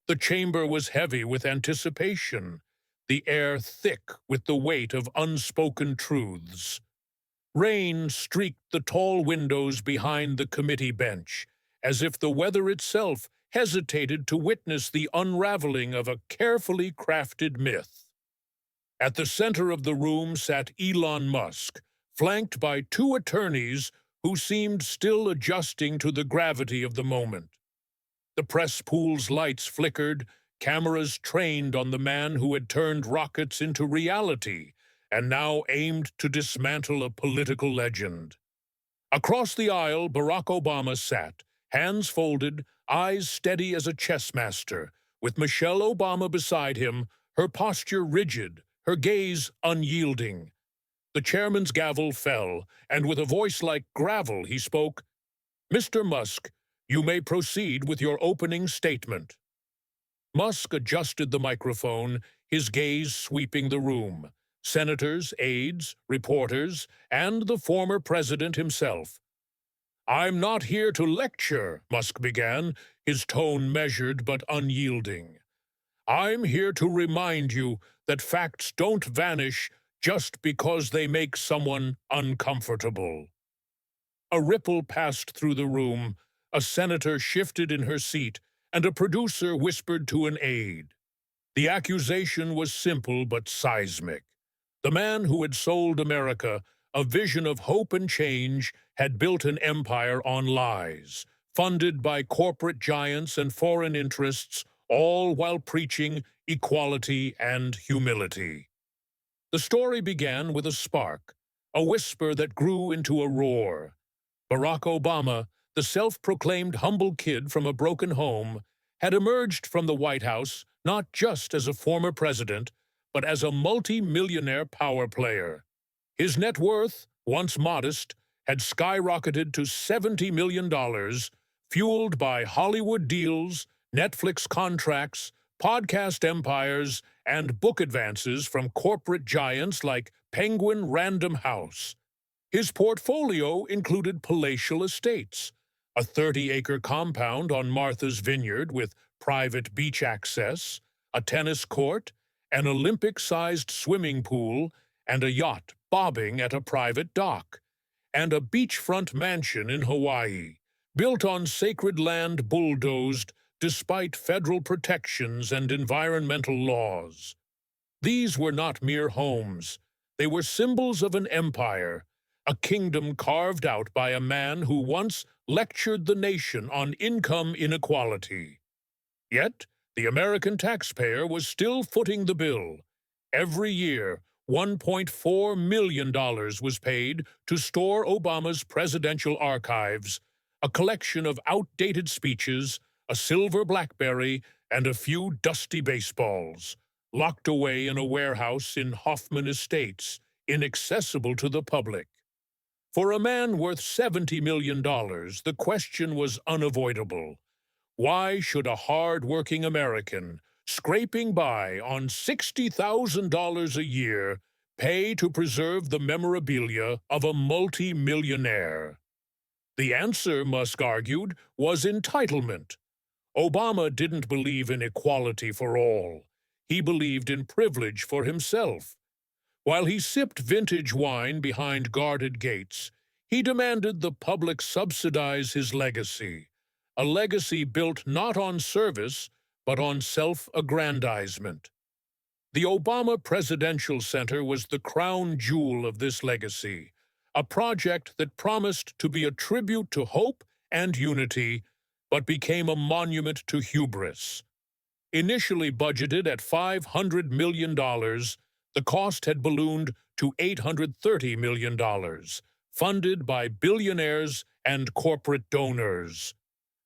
The chamber was heavy with anticipation, the air thick with the weight of unspoken truths. Rain streaked the tall windows behind the committee bench, as if the weather itself hesitated to witness the unraveling of a carefully crafted myth. At the center of the room sat Elon Musk, flanked by two attorneys who seemed still adjusting to the gravity of the moment. The press pool's lights flickered, cameras trained on the man who had turned rockets into reality and now aimed to dismantle a political legend. Across the aisle, Barack Obama sat, hands folded, eyes steady as a chess master, with Michelle Obama beside him, her posture rigid, her gaze unyielding. The chairman's gavel fell, and with a voice like gravel he spoke, "Mr. Musk, you may proceed with your opening statement." Musk adjusted the microphone, his gaze sweeping the room. Senators, aides, reporters, and the former president himself. "I'm not here to lecture," Musk began, his tone measured but unyielding. "I'm here to remind you that facts don't vanish just because they make someone uncomfortable." A ripple passed through the room, a senator shifted in her seat, and a producer whispered to an aide. The accusation was simple but seismic. The man who had sold America a vision of hope and change had built an empire on lies, funded by corporate giants and foreign interests, all while preaching equality and humility. The story began with a spark, a whisper that grew into a roar. Barack Obama, the self-proclaimed humble kid from a broken home, had emerged from the White House not just as a former president, but as a multi-millionaire power player. His net worth, once modest, had skyrocketed to $70 million, fueled by Hollywood deals, Netflix contracts, podcast empires, and book advances from corporate giants like Penguin Random House. His portfolio included palatial estates, a 30-acre compound on Martha's Vineyard with private beach access, a tennis court, an Olympic-sized swimming pool, and a yacht bobbing at a private dock, and a beachfront mansion in Hawaii, built on sacred land bulldozed despite federal protections and environmental laws. These were not mere homes. They were symbols of an empire, a kingdom carved out by a man who once lectured the nation on income inequality. Yet, the American taxpayer was still footing the bill. Every year, $1.4 million was paid to store Obama's presidential archives, a collection of outdated speeches, a silver BlackBerry, and a few dusty baseballs, locked away in a warehouse in Hoffman Estates, inaccessible to the public. For a man worth $70 million, the question was unavoidable. Why should a hard-working American, scraping by on $60,000 a year, pay to preserve the memorabilia of a multi-millionaire? The answer, Musk argued, was entitlement. Obama didn't believe in equality for all. He believed in privilege for himself. While he sipped vintage wine behind guarded gates, he demanded the public subsidize his legacy, a legacy built not on service, but on self-aggrandizement. The Obama Presidential Center was the crown jewel of this legacy, a project that promised to be a tribute to hope and unity, but became a monument to hubris. Initially budgeted at $500 million, the cost had ballooned to $830 million, funded by billionaires and corporate donors.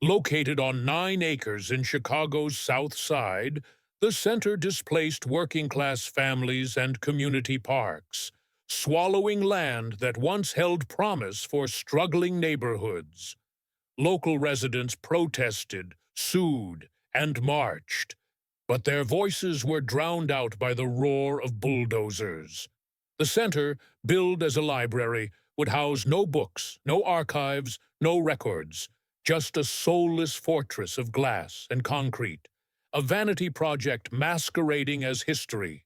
Located on 9 acres in Chicago's South Side, the center displaced working-class families and community parks, swallowing land that once held promise for struggling neighborhoods. Local residents protested, sued, and marched, but their voices were drowned out by the roar of bulldozers. The center, billed as a library, would house no books, no archives, no records, just a soulless fortress of glass and concrete, a vanity project masquerading as history.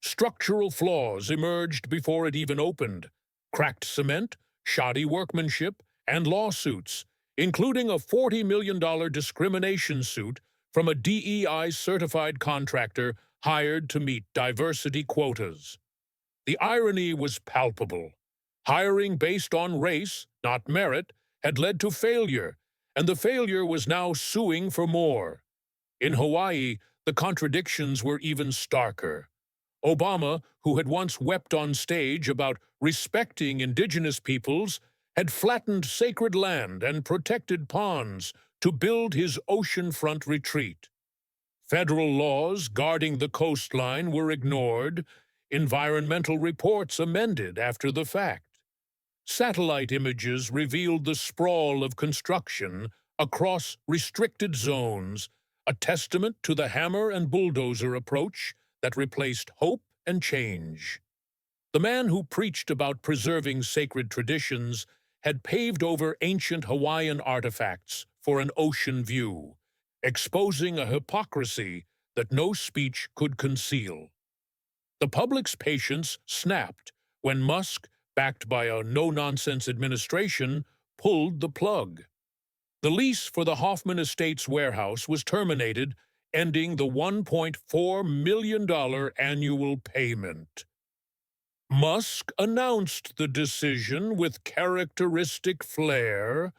Structural flaws emerged before it even opened: cracked cement, shoddy workmanship, and lawsuits, including a $40 million discrimination suit from a DEI-certified contractor hired to meet diversity quotas. The irony was palpable. Hiring based on race, not merit, had led to failure, and the failure was now suing for more. In Hawaii, the contradictions were even starker. Obama, who had once wept on stage about respecting indigenous peoples, had flattened sacred land and protected ponds to build his oceanfront retreat. Federal laws guarding the coastline were ignored, environmental reports amended after the fact. Satellite images revealed the sprawl of construction across restricted zones, a testament to the hammer and bulldozer approach that replaced hope and change. The man who preached about preserving sacred traditions had paved over ancient Hawaiian artifacts for an ocean view, exposing a hypocrisy that no speech could conceal. The public's patience snapped when Musk, backed by a no-nonsense administration, pulled the plug. The lease for the Hoffman Estates warehouse was terminated, ending the $1.4 million annual payment. Musk announced the decision with characteristic flair,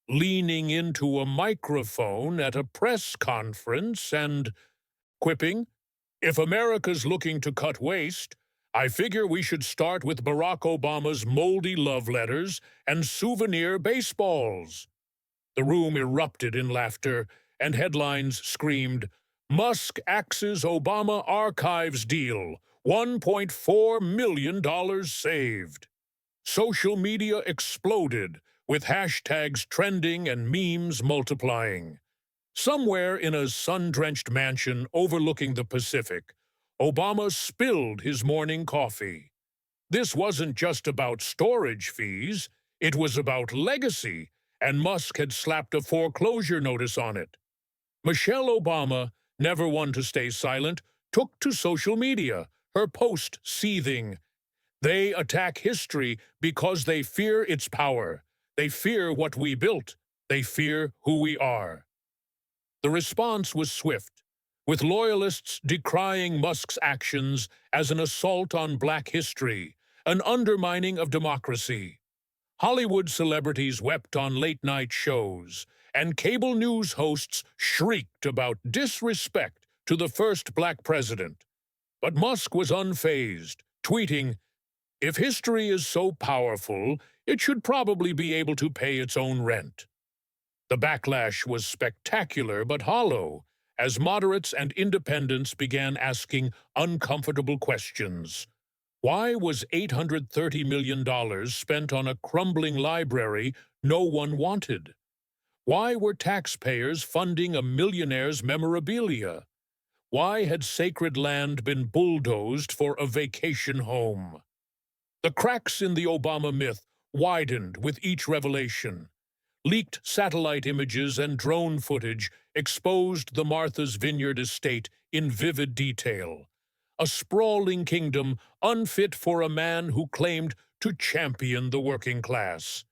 leaning into a microphone at a press conference and quipping, "If America's looking to cut waste, I figure we should start with Barack Obama's moldy love letters and souvenir baseballs." The room erupted in laughter, and headlines screamed, "Musk axes Obama archives deal, $1.4 million saved." Social media exploded, with hashtags trending and memes multiplying. Somewhere in a sun-drenched mansion overlooking the Pacific, Obama spilled his morning coffee. This wasn't just about storage fees, it was about legacy, and Musk had slapped a foreclosure notice on it. Michelle Obama, never one to stay silent, took to social media, her post seething. "They attack history because they fear its power. They fear what we built. They fear who we are." The response was swift, with loyalists decrying Musk's actions as an assault on black history, an undermining of democracy. Hollywood celebrities wept on late-night shows, and cable news hosts shrieked about disrespect to the first black president. But Musk was unfazed, tweeting, "If history is so powerful, it should probably be able to pay its own rent." The backlash was spectacular but hollow, as moderates and independents began asking uncomfortable questions. Why was $830 million spent on a crumbling library no one wanted? Why were taxpayers funding a millionaire's memorabilia? Why had sacred land been bulldozed for a vacation home? The cracks in the Obama myth widened with each revelation. Leaked satellite images and drone footage exposed the Martha's Vineyard estate in vivid detail. A sprawling kingdom unfit for a man who claimed to champion the working class.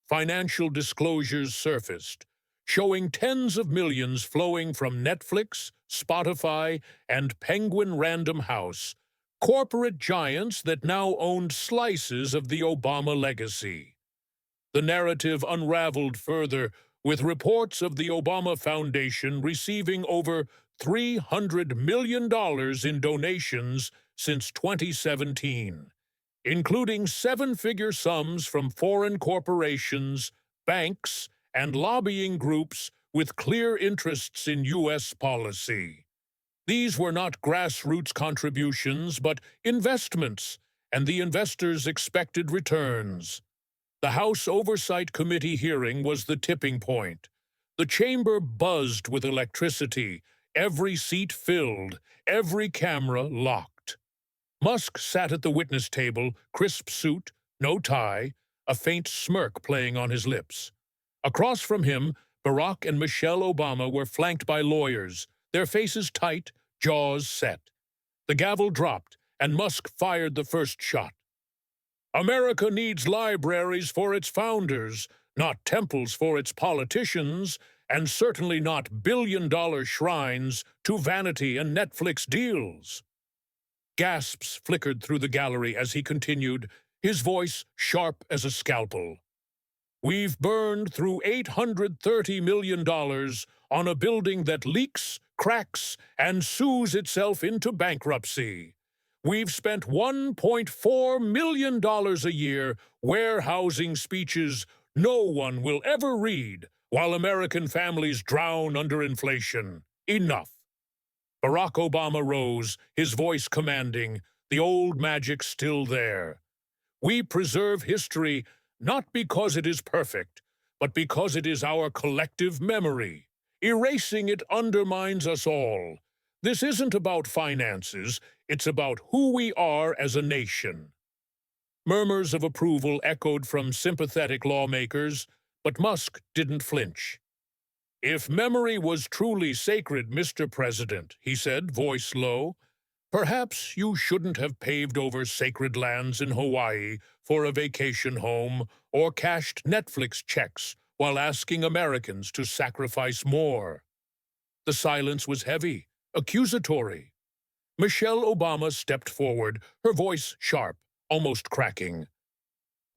Financial disclosures surfaced, showing tens of millions flowing from Netflix, Spotify, and Penguin Random House, corporate giants that now owned slices of the Obama legacy. The narrative unraveled further, with reports of the Obama Foundation receiving over $300 million in donations since 2017, including seven-figure sums from foreign corporations, banks, and lobbying groups with clear interests in U.S. policy. These were not grassroots contributions, but investments, and the investors expected returns. The House Oversight Committee hearing was the tipping point. The chamber buzzed with electricity, every seat filled, every camera locked. Musk sat at the witness table, crisp suit, no tie, a faint smirk playing on his lips. Across from him, Barack and Michelle Obama were flanked by lawyers, their faces tight, jaws set. The gavel dropped, and Musk fired the first shot. America needs libraries for its founders, not temples for its politicians, and certainly not billion-dollar shrines to vanity and Netflix deals. Gasps flickered through the gallery as he continued, his voice sharp as a scalpel. We've burned through $830 million on a building that leaks, cracks, and sues itself into bankruptcy. We've spent $1.4 million a year warehousing speeches no one will ever read while American families drown under inflation. Enough. Barack Obama rose, his voice commanding, the old magic still there. We preserve history not because it is perfect, but because it is our collective memory. Erasing it undermines us all. This isn't about finances, it's about who we are as a nation. Murmurs of approval echoed from sympathetic lawmakers, but Musk didn't flinch. If memory was truly sacred, Mr. President, he said, voice low, perhaps you shouldn't have paved over sacred lands in Hawaii for a vacation home or cashed Netflix checks while asking Americans to sacrifice more. The silence was heavy, accusatory. Michelle Obama stepped forward, her voice sharp, almost cracking.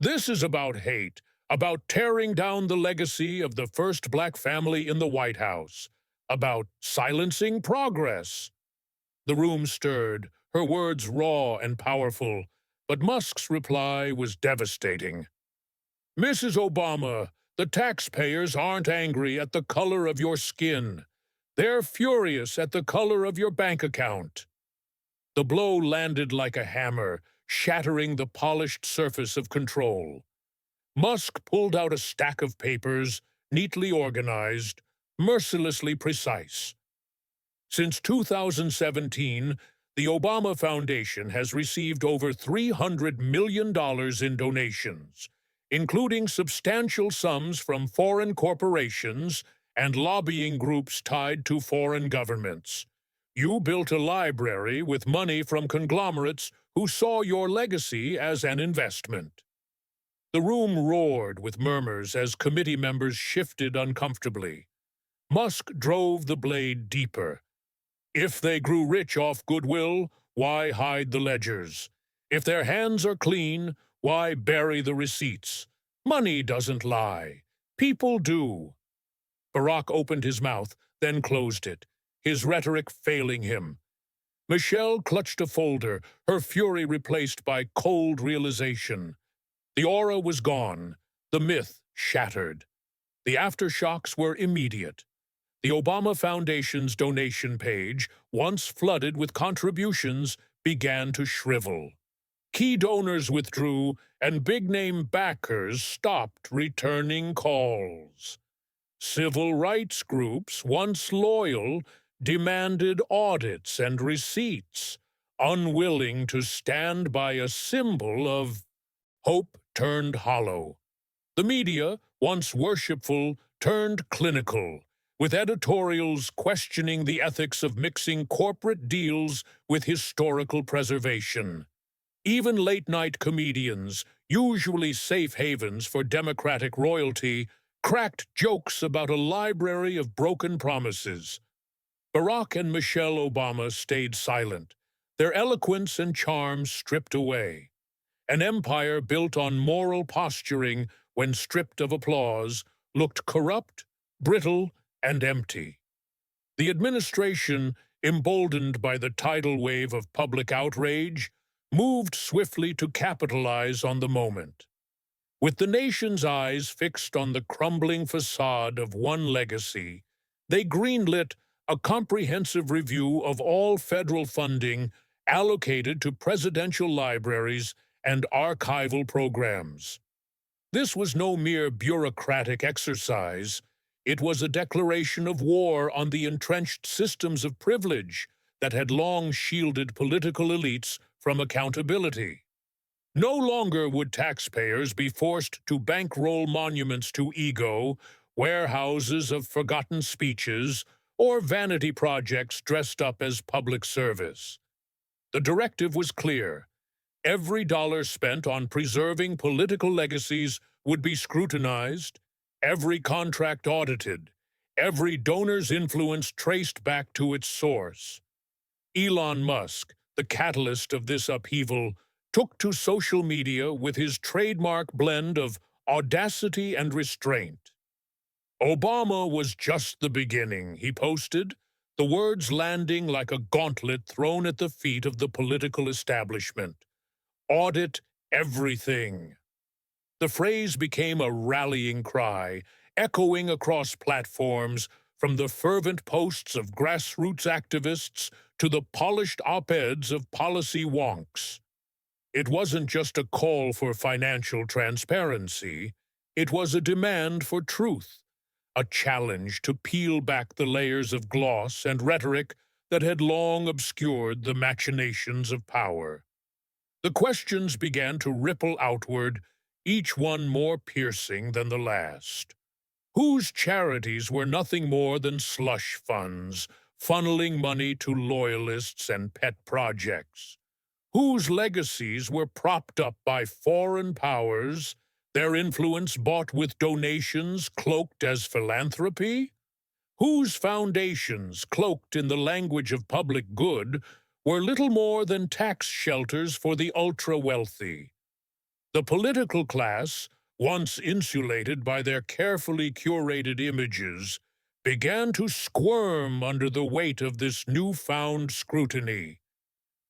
This is about hate, about tearing down the legacy of the first black family in the White House, about silencing progress. The room stirred, her words raw and powerful, but Musk's reply was devastating. Mrs. Obama, the taxpayers aren't angry at the color of your skin. They're furious at the color of your bank account. The blow landed like a hammer, shattering the polished surface of control. Musk pulled out a stack of papers, neatly organized, mercilessly precise. Since 2017, the Obama Foundation has received over $300 million in donations, including substantial sums from foreign corporations and lobbying groups tied to foreign governments. You built a library with money from conglomerates who saw your legacy as an investment. The room roared with murmurs as committee members shifted uncomfortably. Musk drove the blade deeper. If they grew rich off goodwill, why hide the ledgers? If their hands are clean, why bury the receipts? Money doesn't lie. People do. Barack opened his mouth, then closed it, his rhetoric failing him. Michelle clutched a folder, her fury replaced by cold realization. The aura was gone, the myth shattered. The aftershocks were immediate. The Obama Foundation's donation page, once flooded with contributions, began to shrivel. Key donors withdrew, and big-name backers stopped returning calls. Civil rights groups, once loyal, demanded audits and receipts, unwilling to stand by a symbol of hope turned hollow. The media, once worshipful, turned clinical, with editorials questioning the ethics of mixing corporate deals with historical preservation. Even late-night comedians, usually safe havens for Democratic royalty, cracked jokes about a library of broken promises. Barack and Michelle Obama stayed silent, their eloquence and charm stripped away. An empire built on moral posturing, when stripped of applause, looked corrupt, brittle, and empty. The administration, emboldened by the tidal wave of public outrage, moved swiftly to capitalize on the moment. With the nation's eyes fixed on the crumbling facade of one legacy, they greenlit a comprehensive review of all federal funding allocated to presidential libraries and archival programs. This was no mere bureaucratic exercise. It was a declaration of war on the entrenched systems of privilege that had long shielded political elites from accountability. No longer would taxpayers be forced to bankroll monuments to ego, warehouses of forgotten speeches, or vanity projects dressed up as public service. The directive was clear. Every dollar spent on preserving political legacies would be scrutinized, every contract audited, every donor's influence traced back to its source. Elon Musk, the catalyst of this upheaval, took to social media with his trademark blend of audacity and restraint. "Obama was just the beginning," he posted, the words landing like a gauntlet thrown at the feet of the political establishment. Audit everything. The phrase became a rallying cry, echoing across platforms, from the fervent posts of grassroots activists to the polished op-eds of policy wonks. It wasn't just a call for financial transparency, it was a demand for truth, a challenge to peel back the layers of gloss and rhetoric that had long obscured the machinations of power. The questions began to ripple outward, each one more piercing than the last. Whose charities were nothing more than slush funds, funneling money to loyalists and pet projects? Whose legacies were propped up by foreign powers, their influence bought with donations cloaked as philanthropy? Whose foundations, cloaked in the language of public good, were little more than tax shelters for the ultra-wealthy? The political class, once insulated by their carefully curated images, began to squirm under the weight of this newfound scrutiny.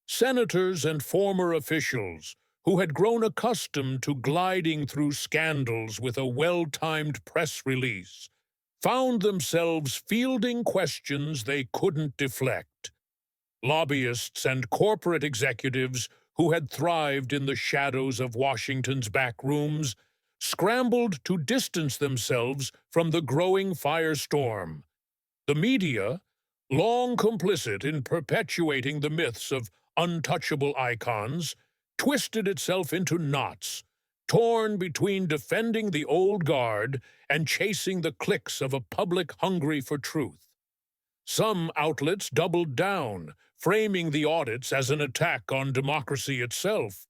Senators and former officials, who had grown accustomed to gliding through scandals with a well-timed press release, found themselves fielding questions they couldn't deflect. Lobbyists and corporate executives who had thrived in the shadows of Washington's back rooms scrambled to distance themselves from the growing firestorm. The media, long complicit in perpetuating the myths of untouchable icons, twisted itself into knots, torn between defending the old guard and chasing the clicks of a public hungry for truth. Some outlets doubled down, framing the audits as an attack on democracy itself,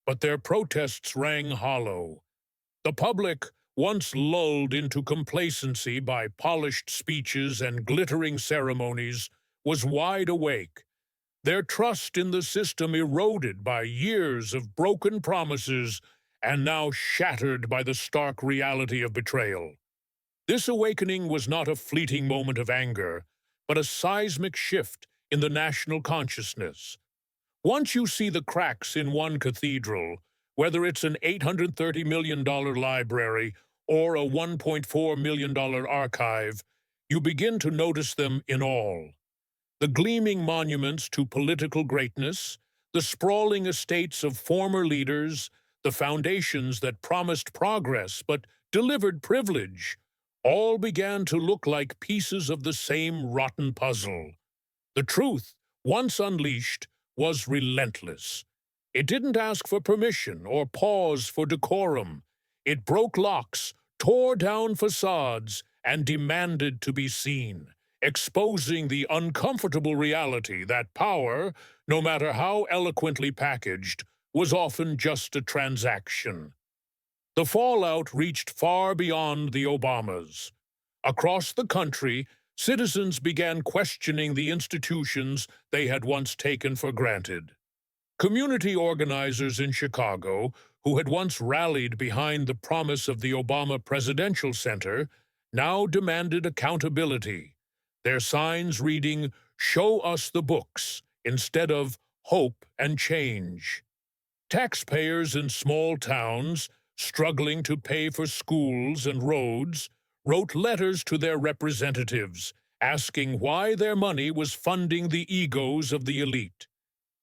but their protests rang hollow. The public, once lulled into complacency by polished speeches and glittering ceremonies, was wide awake, their trust in the system eroded by years of broken promises and now shattered by the stark reality of betrayal. This awakening was not a fleeting moment of anger, but a seismic shift in the national consciousness. Once you see the cracks in one cathedral, whether it's an $830 million library or a $1.4 million archive, you begin to notice them in all. The gleaming monuments to political greatness, the sprawling estates of former leaders, the foundations that promised progress but delivered privilege, all began to look like pieces of the same rotten puzzle. The truth, once unleashed, was relentless. It didn't ask for permission or pause for decorum. It broke locks, tore down facades, and demanded to be seen, exposing the uncomfortable reality that power, no matter how eloquently packaged, was often just a transaction. The fallout reached far beyond the Obamas. Across the country, citizens began questioning the institutions they had once taken for granted. Community organizers in Chicago, who had once rallied behind the promise of the Obama Presidential Center, now demanded accountability, their signs reading, "Show us the books," instead of "Hope and Change." Taxpayers in small towns, struggling to pay for schools and roads, wrote letters to their representatives, asking why their money was funding the egos of the elite.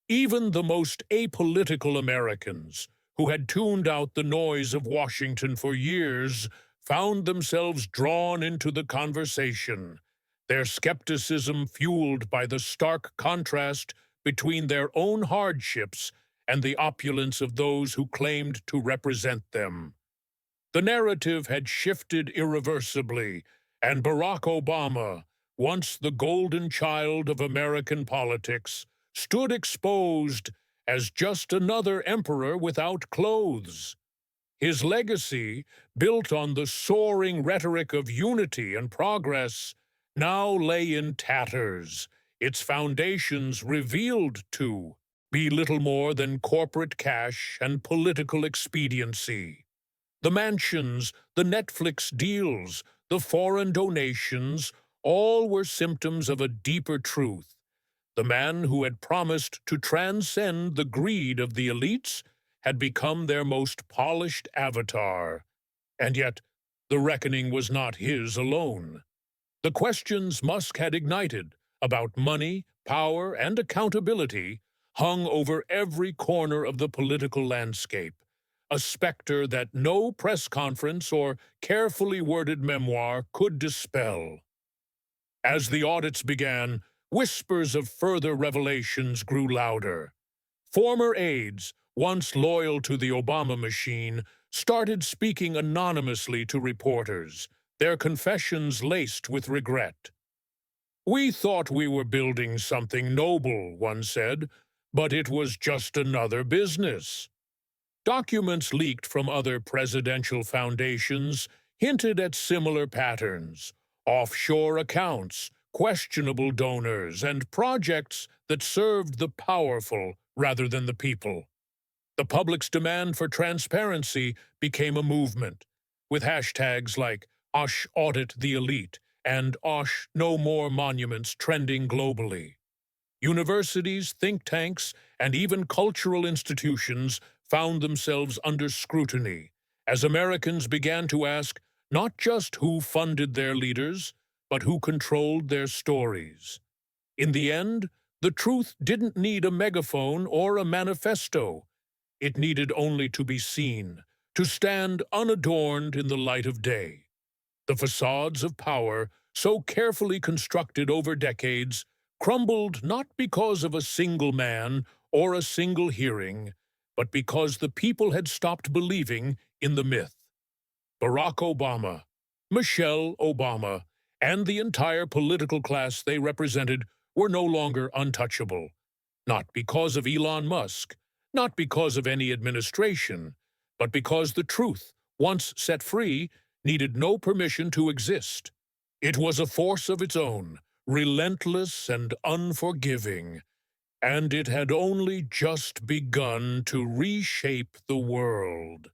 Even the most apolitical Americans, who had tuned out the noise of Washington for years, found themselves drawn into the conversation, their skepticism fueled by the stark contrast between their own hardships and the opulence of those who claimed to represent them. The narrative had shifted irreversibly, and Barack Obama, once the golden child of American politics, stood exposed as just another emperor without clothes. His legacy, built on the soaring rhetoric of unity and progress, now lay in tatters, its foundations revealed to be little more than corporate cash and political expediency. The mansions, the Netflix deals, the foreign donations, all were symptoms of a deeper truth. The man who had promised to transcend the greed of the elites had become their most polished avatar. And yet, the reckoning was not his alone. The questions Musk had ignited about money, power, and accountability hung over every corner of the political landscape, a specter that no press conference or carefully worded memoir could dispel. As the audits began, whispers of further revelations grew louder. Former aides, once loyal to the Obama machine, started speaking anonymously to reporters, their confessions laced with regret. "We thought we were building something noble," one said, "but it was just another business." Documents leaked from other presidential foundations hinted at similar patterns: offshore accounts, questionable donors, and projects that served the powerful rather than the people. The public's demand for transparency became a movement, with hashtags like "Osh Audit the Elite" and "Osh No More Monuments" trending globally. Universities, think tanks, and even cultural institutions found themselves under scrutiny as Americans began to ask not just who funded their leaders, but who controlled their stories. In the end, the truth didn't need a megaphone or a manifesto. It needed only to be seen, to stand unadorned in the light of day. The facades of power, so carefully constructed over decades, crumbled not because of a single man or a single hearing, but because the people had stopped believing in the myth. Barack Obama, Michelle Obama, and the entire political class they represented were no longer untouchable. Not because of Elon Musk, not because of any administration, but because the truth, once set free, needed no permission to exist. It was a force of its own, relentless and unforgiving, and it had only just begun to reshape the world.